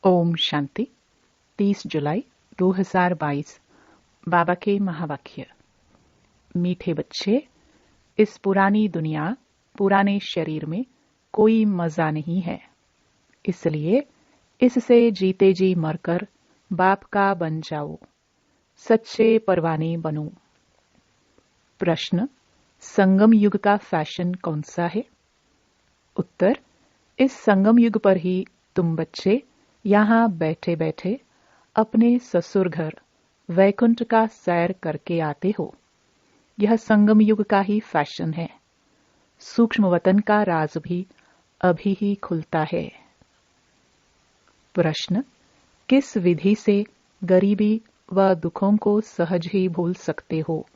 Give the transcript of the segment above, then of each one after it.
ओम शांति 30 जुलाई 2022 बाबा के महावाक्य। मीठे बच्चे, इस पुरानी दुनिया, पुराने शरीर में कोई मजा नहीं है, इसलिए इससे जीते जी मरकर बाप का बन जाओ, सच्चे परवाने बनो। प्रश्न: संगम युग का फैशन कौन सा है? उत्तर: इस संगम युग पर ही तुम बच्चे यहाँ बैठे बैठे अपने ससुर घर वैकुंठ का सैर करके आते हो। यह संगम युग का ही फैशन है। सूक्ष्म वतन का राज भी अभी ही खुलता है। प्रश्न: किस विधि से गरीबी व दुखों को सहज ही भूल सकते हो?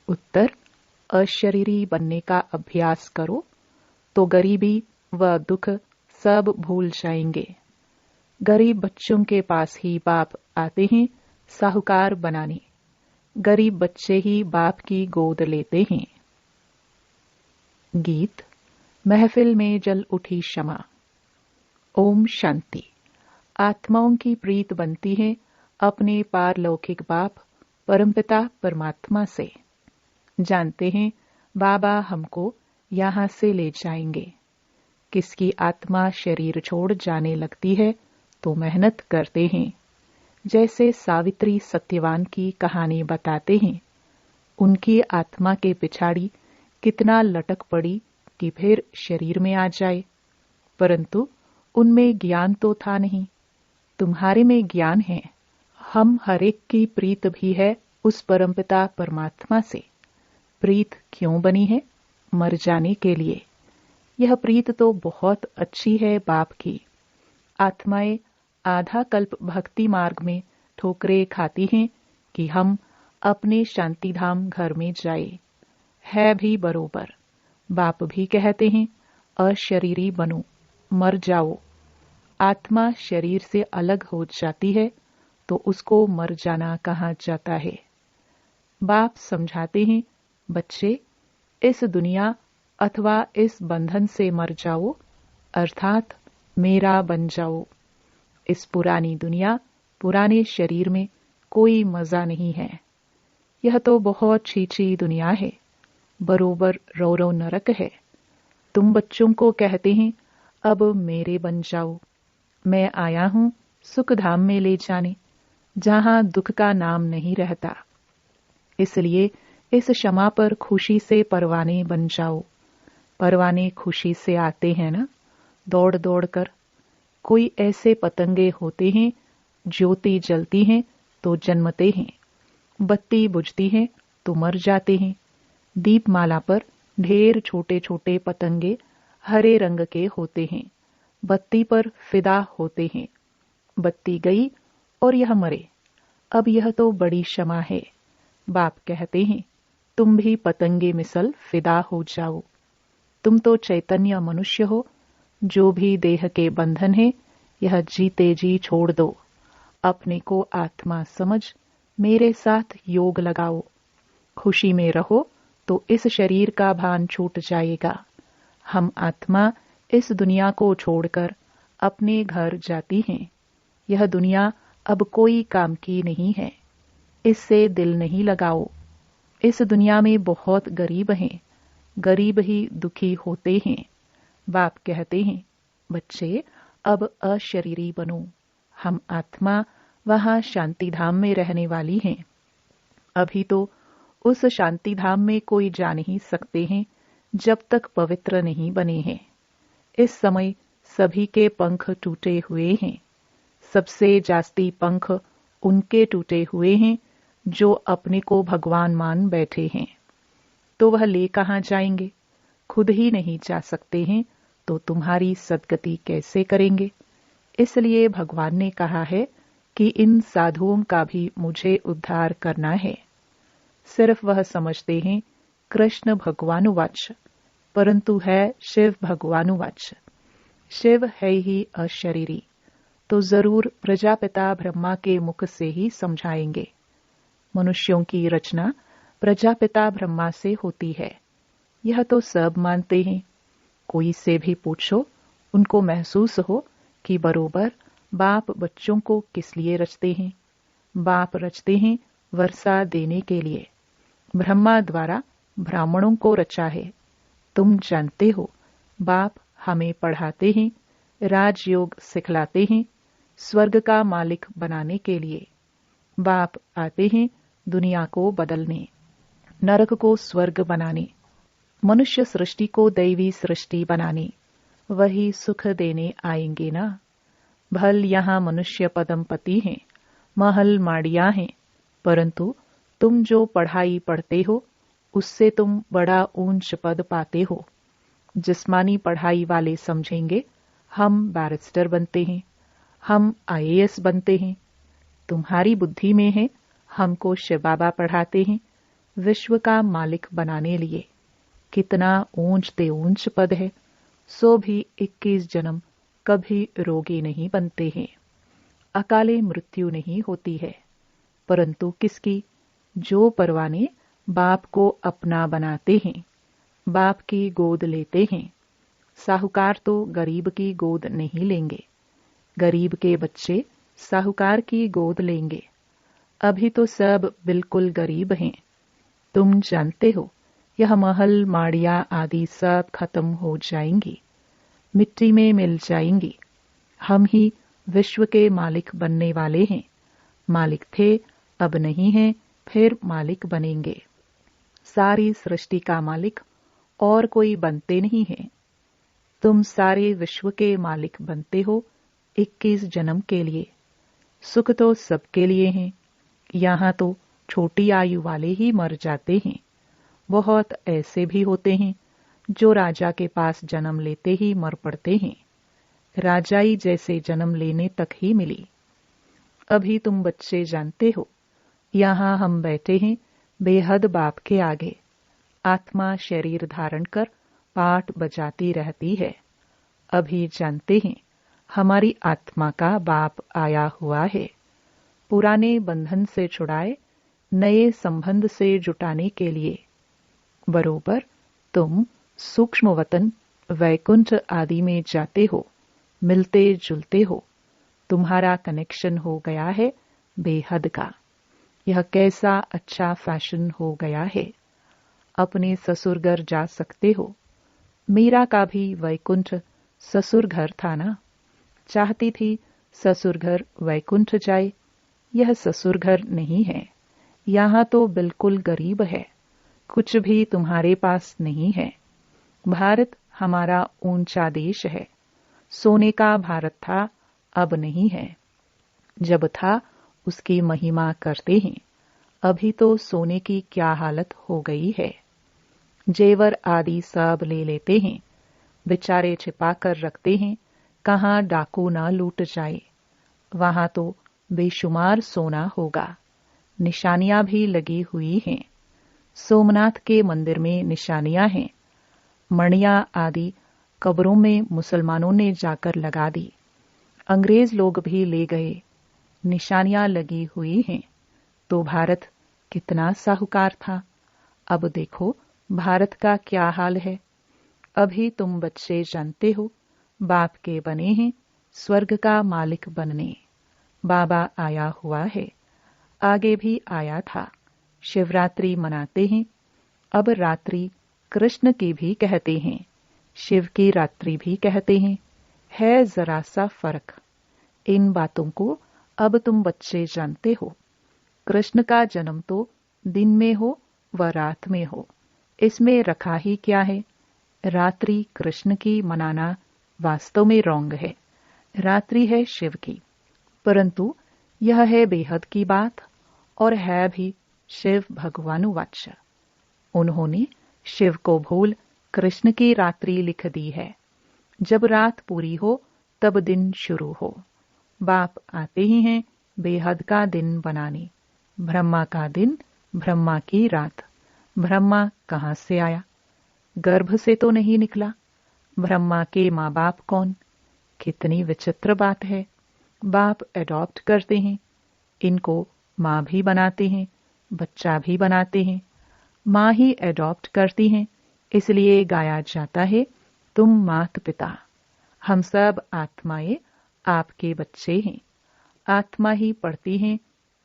उत्तर: अशरीरी बनने का अभ्यास करो तो गरीबी व दुख सब भूल जाएंगे। गरीब बच्चों के पास ही बाप आते हैं साहूकार बनाने। गरीब बच्चे ही बाप की गोद लेते हैं। गीत। महफिल में जल उठी क्षमा। ओम शांति। आत्माओं की प्रीत बनती है अपने पारलौकिक बाप परमपिता परमात्मा से। जानते हैं बाबा हमको यहाँ से ले जाएंगे। किसकी आत्मा शरीर छोड़ जाने लगती है तो मेहनत करते हैं। जैसे सावित्री सत्यवान की कहानी बताते हैं, उनकी आत्मा के पिछाड़ी कितना लटक पड़ी कि फिर शरीर में आ जाए, परंतु उनमें ज्ञान तो था नहीं। तुम्हारे में ज्ञान है। हम हरेक की प्रीत भी है उस परमपिता परमात्मा से। प्रीत क्यों बनी है? मर जाने के लिए। यह प्रीत तो बहुत अच्छी है बाप की। आत्माएं आधा कल्प भक्ति मार्ग में ठोकरे खाती हैं कि हम अपने शांतिधाम घर में जाए। है भी बरोबर। बाप भी कहते हैं अशरीरी बनो, मर जाओ। आत्मा शरीर से अलग हो जाती है तो उसको मर जाना कहा जाता है। बाप समझाते हैं, बच्चे इस दुनिया अथवा इस बंधन से मर जाओ, अर्थात मेरा बन जाओ। इस पुरानी दुनिया, पुराने शरीर में कोई मजा नहीं है। यह तो बहुत छीछी दुनिया है, बरोबर रो रो नरक है। तुम बच्चों को कहते हैं अब मेरे बन जाओ। मैं आया हूं सुख धाम में ले जाने, जहां दुख का नाम नहीं रहता। इसलिए इस क्षमा पर खुशी से परवाने बन जाओ। परवाने खुशी से आते हैं ना, दौड़ दौड़ कर। कोई ऐसे पतंगे होते हैं, ज्योति जलती हैं तो जन्मते हैं, बत्ती बुझती है तो मर जाते हैं। दीपमाला पर ढेर छोटे छोटे पतंगे हरे रंग के होते हैं, बत्ती पर फिदा होते हैं। बत्ती गई और यह मरे। अब यह तो बड़ी क्षमा है। बाप कहते हैं तुम भी पतंगे मिसल फिदा हो जाओ। तुम तो चैतन्य मनुष्य हो। जो भी देह के बंधन है, यह जीते जी छोड़ दो। अपने को आत्मा समझ मेरे साथ योग लगाओ। खुशी में रहो तो इस शरीर का भान छूट जाएगा। हम आत्मा इस दुनिया को छोड़कर अपने घर जाती हैं। यह दुनिया अब कोई काम की नहीं है। इससे दिल नहीं लगाओ। इस दुनिया में बहुत गरीब हैं। गरीब ही दुखी होते हैं। बाप कहते हैं बच्चे अब अशरीरी बनो। हम आत्मा वहां शांतिधाम में रहने वाली हैं। अभी तो उस शांतिधाम में कोई जा नहीं सकते हैं जब तक पवित्र नहीं बने हैं। इस समय सभी के पंख टूटे हुए हैं। सबसे जास्ती पंख उनके टूटे हुए हैं जो अपने को भगवान मान बैठे हैं। तो वह ले कहां जाएंगे? खुद ही नहीं जा सकते हैं तो तुम्हारी सदगति कैसे करेंगे? इसलिए भगवान ने कहा है कि इन साधुओं का भी मुझे उद्धार करना है। सिर्फ वह समझते हैं कृष्ण भगवानुवाच, परंतु है शिव भगवानुवाच। शिव है ही अशरीरी, तो जरूर प्रजापिता ब्रह्मा के मुख से ही समझाएंगे। मनुष्यों की रचना प्रजापिता ब्रह्मा से होती है। यह तो सब मानते हैं। कोई से भी पूछो, उनको महसूस हो कि बरोबर बाप बच्चों को किस लिए रचते हैं? बाप रचते हैं वर्षा देने के लिए। ब्रह्मा द्वारा ब्राह्मणों को रचा है। तुम जानते हो, बाप हमें पढ़ाते हैं, राजयोग सिखलाते हैं, स्वर्ग का मालिक बनाने के लिए। बाप आते हैं दुनिया को बदलने, नरक को स्वर्ग बनाने, मनुष्य सृष्टि को दैवी सृष्टि बनाने। वही सुख देने आएंगे ना। भल यहाँ मनुष्य पदमपति हैं, महल माड़ियां हैं, परंतु तुम जो पढ़ाई पढ़ते हो उससे तुम बड़ा ऊंच पद पाते हो। जिस्मानी पढ़ाई वाले समझेंगे हम बैरिस्टर बनते हैं, हम आईएएस बनते हैं। तुम्हारी बुद्धि में है हमको शिव बाबा पढ़ाते हैं विश्व का मालिक बनाने लिए। कितना ऊंच ते ऊंच पद है। सो भी 21 जन्म कभी रोगी नहीं बनते हैं, अकाले मृत्यु नहीं होती है। परंतु किसकी? जो परवाने बाप को अपना बनाते हैं, बाप की गोद लेते हैं। साहूकार तो गरीब की गोद नहीं लेंगे, गरीब के बच्चे साहूकार की गोद लेंगे। अभी तो सब बिल्कुल गरीब हैं। तुम जानते हो यह महल माड़िया आदि सब खत्म हो जाएंगी, मिट्टी में मिल जाएंगी। हम ही विश्व के मालिक बनने वाले हैं। मालिक थे, अब नहीं हैं, फिर मालिक बनेंगे। सारी सृष्टि का मालिक और कोई बनते नहीं है। तुम सारे विश्व के मालिक बनते हो 21 जन्म के लिए। सुख तो सबके लिए हैं। यहाँ तो छोटी आयु वाले ही मर जाते हैं। बहुत ऐसे भी होते हैं जो राजा के पास जन्म लेते ही मर पड़ते हैं। राजाई जैसे जन्म लेने तक ही मिली। अभी तुम बच्चे जानते हो, यहाँ हम बैठे हैं बेहद बाप के आगे। आत्मा शरीर धारण कर पाठ बजाती रहती है। अभी जानते हैं हमारी आत्मा का बाप आया हुआ है, पुराने बंधन से छुड़ाए नए संबंध से जुटाने के लिए। बरोबर तुम सूक्ष्म वतन वैकुंठ आदि में जाते हो, मिलते जुलते हो। तुम्हारा कनेक्शन हो गया है बेहद का। यह कैसा अच्छा फैशन हो गया है। अपने ससुर घर जा सकते हो। मीरा का भी वैकुंठ ससुर घर था ना। चाहती थी ससुर घर वैकुंठ जाए। यह ससुर घर नहीं है। यहाँ तो बिल्कुल गरीब है। कुछ भी तुम्हारे पास नहीं है। भारत हमारा ऊंचा देश है। सोने का भारत था, अब नहीं है। जब था उसकी महिमा करते हैं। अभी तो सोने की क्या हालत हो गई है। जेवर आदि सब ले लेते हैं, बेचारे छिपा कर रखते हैं, कहाँ डाकू ना लूट जाए। वहां तो बेशुमार सोना होगा। निशानियां भी लगी हुई हैं। सोमनाथ के मंदिर में निशानियां हैं। मणियां आदि कब्रों में मुसलमानों ने जाकर लगा दी। अंग्रेज लोग भी ले गए। निशानियां लगी हुई हैं। तो भारत कितना साहूकार था। अब देखो भारत का क्या हाल है। अभी तुम बच्चे जानते हो बाप के बने हैं स्वर्ग का मालिक बनने। बाबा आया हुआ है, आगे भी आया था। शिवरात्रि मनाते हैं। अब रात्रि कृष्ण की भी कहते हैं, शिव की रात्रि भी कहते हैं। है जरा सा फर्क। इन बातों को अब तुम बच्चे जानते हो। कृष्ण का जन्म तो दिन में हो व रात में हो, इसमें रखा ही क्या है। रात्रि कृष्ण की मनाना वास्तव में रॉन्ग है। रात्रि है शिव की। परंतु यह है बेहद की बात और है भी शिव भगवानुवाच्य। उन्होंने शिव को भूल कृष्ण की रात्रि लिख दी है। जब रात पूरी हो तब दिन शुरू हो। बाप आते ही हैं बेहद का दिन बनाने। ब्रह्मा का दिन, ब्रह्मा की रात। ब्रह्मा कहाँ से आया? गर्भ से तो नहीं निकला। ब्रह्मा के माँ बाप कौन? कितनी विचित्र बात है। बाप एडॉप्ट करते हैं, इनको माँ भी बनाते हैं, बच्चा भी बनाते हैं। माँ ही एडॉप्ट करती हैं, इसलिए गाया जाता है तुम मात पिता। हम सब आत्माएं आपके बच्चे हैं। आत्मा ही पढ़ती है,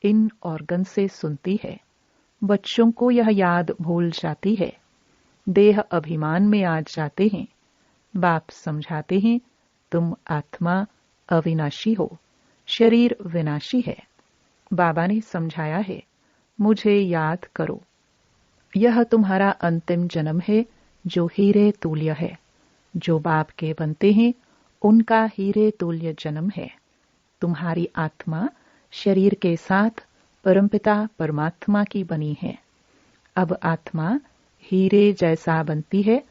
इन ऑर्गन से सुनती है। बच्चों को यह याद भूल जाती है। देह अभिमान में आ जाते हैं। बाप समझाते हैं, तुम आत्मा अविनाशी हो, शरीर विनाशी है। बाबा ने समझाया है, मुझे याद करो। यह तुम्हारा अंतिम जन्म है, जो हीरे तुल्य है। जो बाप के बनते हैं, उनका हीरे तुल्य जन्म है। तुम्हारी आत्मा शरीर के साथ परमपिता परमात्मा की बनी है। अब आत्मा हीरे जैसा बनती है,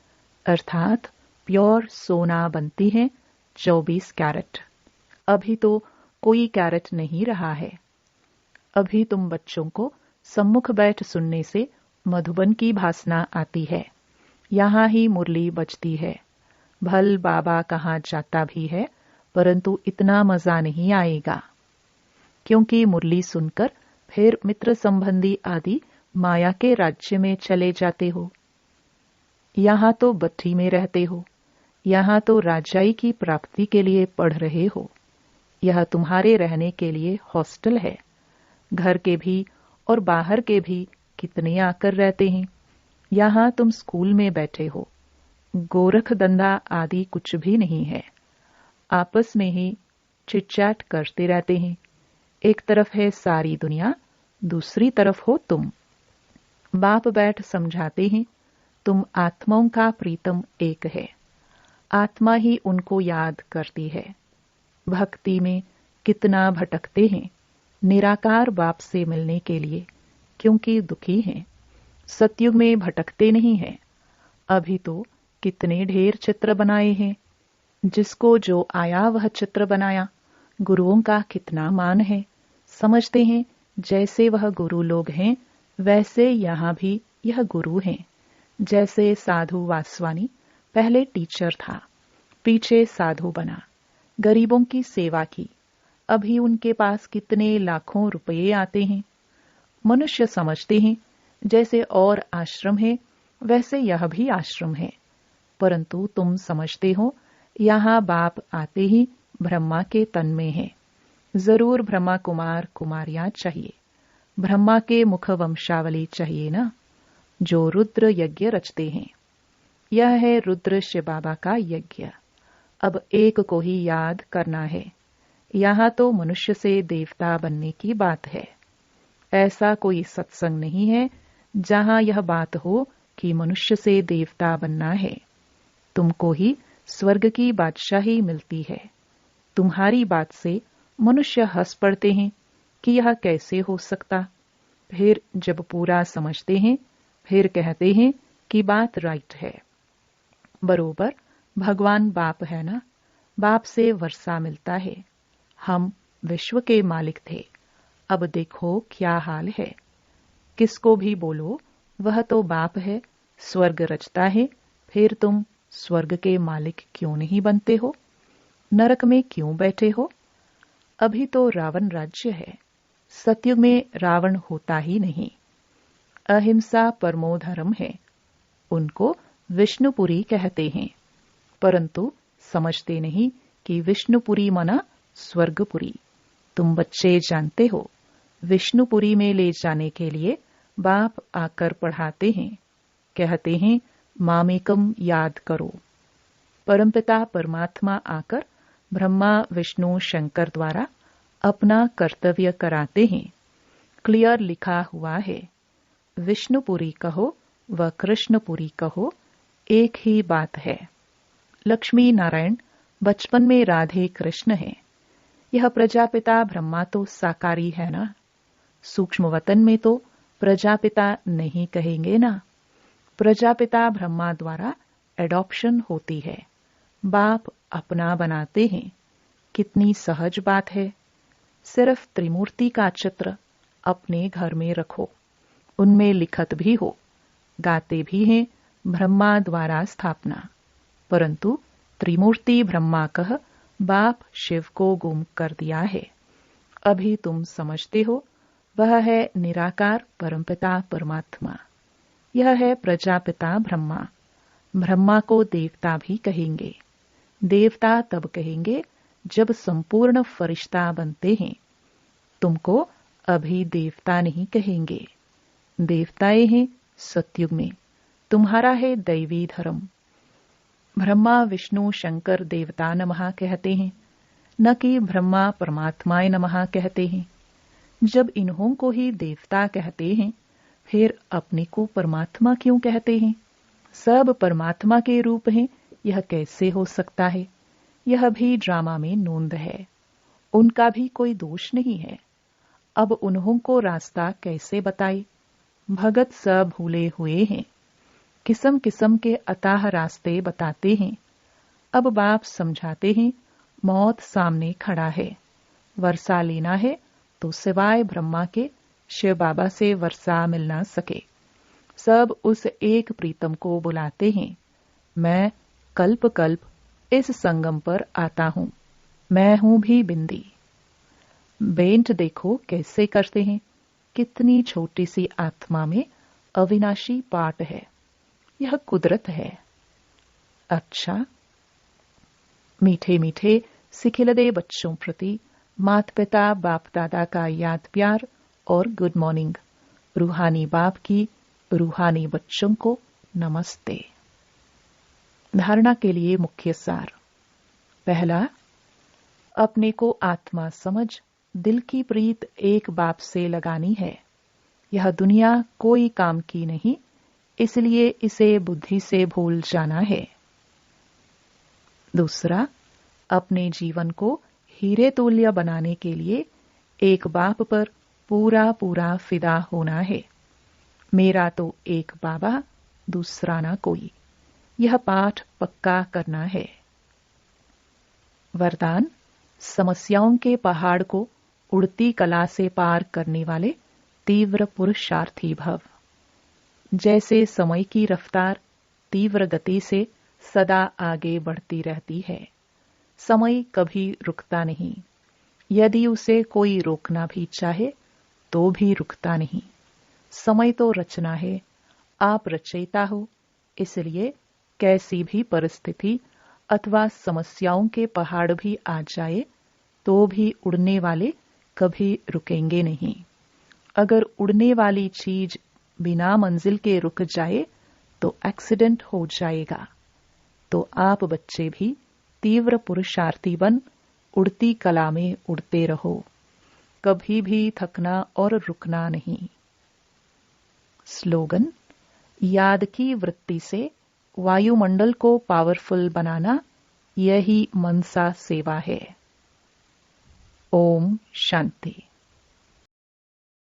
अर्थात प्योर सोना बनती है, 24 कैरेट। अभी तो कोई कैरेट नहीं रहा है। अभी तुम बच्चों को सम्मुख बैठ सुनने से मधुबन की भासना आती है। यहाँ ही मुरली बजती है। भल बाबा कहाँ जाता भी है, परंतु इतना मजा नहीं आएगा, क्योंकि मुरली सुनकर फिर मित्र संबंधी आदि माया के राज्य में चले जाते हो। यहाँ तो भट्ठी में रहते हो। यहाँ तो राजाई की प्राप्ति के लिए पढ़ रहे हो। यह तुम्हारे रहने के लिए हॉस्टल है। घर के भी और बाहर के भी कितने आकर रहते हैं। यहाँ तुम स्कूल में बैठे हो। गोरख धंधा आदि कुछ भी नहीं है। आपस में ही चिटचैट करते रहते हैं। एक तरफ है सारी दुनिया, दूसरी तरफ हो तुम। बाप बैठ समझाते हैं, तुम आत्माओं का प्रीतम एक है। आत्मा ही उनको याद करती है। भक्ति में कितना भटकते हैं निराकार बाप से मिलने के लिए, क्योंकि दुखी हैं। सतयुग में भटकते नहीं हैं। अभी तो कितने ढेर चित्र बनाए हैं। जिसको जो आया वह चित्र बनाया। गुरुओं का कितना मान है। समझते हैं जैसे वह गुरु लोग हैं, वैसे यहाँ भी यह गुरु हैं। जैसे साधु वासवानी पहले टीचर था, पीछे साधु बना, गरीबों की सेवा की। अभी उनके पास कितने लाखों रुपये आते हैं। मनुष्य समझते हैं जैसे और आश्रम है, वैसे यह भी आश्रम है। परंतु तुम समझते हो, यहाँ बाप आते ही ब्रह्मा के तन में है। जरूर ब्रह्मा कुमार कुमारियां चाहिए। ब्रह्मा के मुख वंशावली चाहिए ना, जो रुद्र यज्ञ रचते हैं। यह है रुद्र शिव बाबा का यज्ञ। अब एक को ही याद करना है। यहाँ तो मनुष्य से देवता बनने की बात है। ऐसा कोई सत्संग नहीं है जहां यह बात हो कि मनुष्य से देवता बनना है। तुमको ही स्वर्ग की बादशाही मिलती है। तुम्हारी बात से मनुष्य हंस पड़ते हैं कि यह कैसे हो सकता। फिर जब पूरा समझते हैं, फिर कहते हैं कि बात राइट है। बरोबर भगवान बाप है ना। बाप से वर्षा मिलता है। हम विश्व के मालिक थे, अब देखो क्या हाल है। किसको भी बोलो, वह तो बाप है, स्वर्ग रचता है। फिर तुम स्वर्ग के मालिक क्यों नहीं बनते हो? नरक में क्यों बैठे हो? अभी तो रावण राज्य है। सतयुग में रावण होता ही नहीं। अहिंसा परमो धर्म है। उनको विष्णुपुरी कहते हैं, परंतु समझते नहीं कि विष्णुपुरी मना स्वर्गपुरी। तुम बच्चे जानते हो, विष्णुपुरी में ले जाने के लिए बाप आकर पढ़ाते हैं। कहते हैं मामेकम याद करो। परमपिता परमात्मा आकर ब्रह्मा विष्णु शंकर द्वारा अपना कर्तव्य कराते हैं। क्लियर लिखा हुआ है, विष्णुपुरी कहो व कृष्णपुरी कहो, एक ही बात है। लक्ष्मी नारायण बचपन में राधे कृष्ण है। यह प्रजापिता ब्रह्मा तो साकारी है ना। सूक्ष्म वतन में तो प्रजापिता नहीं कहेंगे ना। प्रजापिता ब्रह्मा द्वारा एडॉप्शन होती है। बाप अपना बनाते हैं। कितनी सहज बात है। सिर्फ त्रिमूर्ति का चित्र अपने घर में रखो। उनमें लिखत भी हो, गाते भी हैं ब्रह्मा द्वारा स्थापना। परंतु त्रिमूर्ति ब्रह्मा कह बाप शिव को गुम कर दिया है। अभी तुम समझते हो, वह है निराकार परमपिता परमात्मा। यह है प्रजापिता ब्रह्मा। ब्रह्मा को देवता भी कहेंगे। देवता तब कहेंगे जब संपूर्ण फरिश्ता बनते हैं। तुमको अभी देवता नहीं कहेंगे। देवताएं हैं सतयुग में, तुम्हारा है दैवी धर्म। ब्रह्मा विष्णु शंकर देवता नमः कहते हैं, न कि ब्रह्मा परमात्माए नमः कहते हैं। जब इन्हों को ही देवता कहते हैं, फिर अपने को परमात्मा क्यों कहते हैं? सब परमात्मा के रूप हैं, यह कैसे हो सकता है? यह भी ड्रामा में नोंद है। उनका भी कोई दोष नहीं है। अब उन्हों को रास्ता कैसे बताए? भगत सब भूले हुए हैं, किस्म किस्म के अताह रास्ते बताते हैं। अब बाप समझाते हैं, मौत सामने खड़ा है, वर्षा लेना है तो सिवाय ब्रह्मा के शिव बाबा से वर्षा मिल ना सके। सब उस एक प्रीतम को बुलाते हैं। मैं कल्प कल्प इस संगम पर आता हूं, मैं हूं भी बिंदी। बेंट देखो कैसे करते हैं, कितनी छोटी सी आत्मा में अविनाशी पाठ है। यह कुदरत है। अच्छा, मीठे मीठे सिखिलदे बच्चों प्रति माता पिता बाप दादा का याद प्यार और गुड मॉर्निंग। रूहानी बाप की रूहानी बच्चों को नमस्ते। धारणा के लिए मुख्य सार। पहला, अपने को आत्मा समझ दिल की प्रीत एक बाप से लगानी है। यह दुनिया कोई काम की नहीं, इसलिए इसे बुद्धि से भूल जाना है। दूसरा, अपने जीवन को हीरे तुल्य बनाने के लिए एक बाप पर पूरा पूरा फिदा होना है। मेरा तो एक बाबा, दूसरा ना कोई। यह पाठ पक्का करना है। वरदान, समस्याओं के पहाड़ को उड़ती कला से पार करने वाले तीव्र पुरुषार्थी भव। जैसे समय की रफ्तार तीव्र गति से सदा आगे बढ़ती रहती है, समय कभी रुकता नहीं। यदि उसे कोई रोकना भी चाहे तो भी रुकता नहीं। समय तो रचना है, आप रचयिता हो, इसलिए कैसी भी परिस्थिति अथवा समस्याओं के पहाड़ भी आ जाए तो भी उड़ने वाले कभी रुकेंगे नहीं। अगर उड़ने वाली चीज बिना मंजिल के रुक जाए तो एक्सीडेंट हो जाएगा। तो आप बच्चे भी तीव्र पुरुषार्थी बन उड़ती कला में उड़ते रहो, कभी भी थकना और रुकना नहीं। स्लोगन, याद की वृत्ति से वायुमंडल को पावरफुल बनाना, यही मनसा सेवा है। ओम शांति।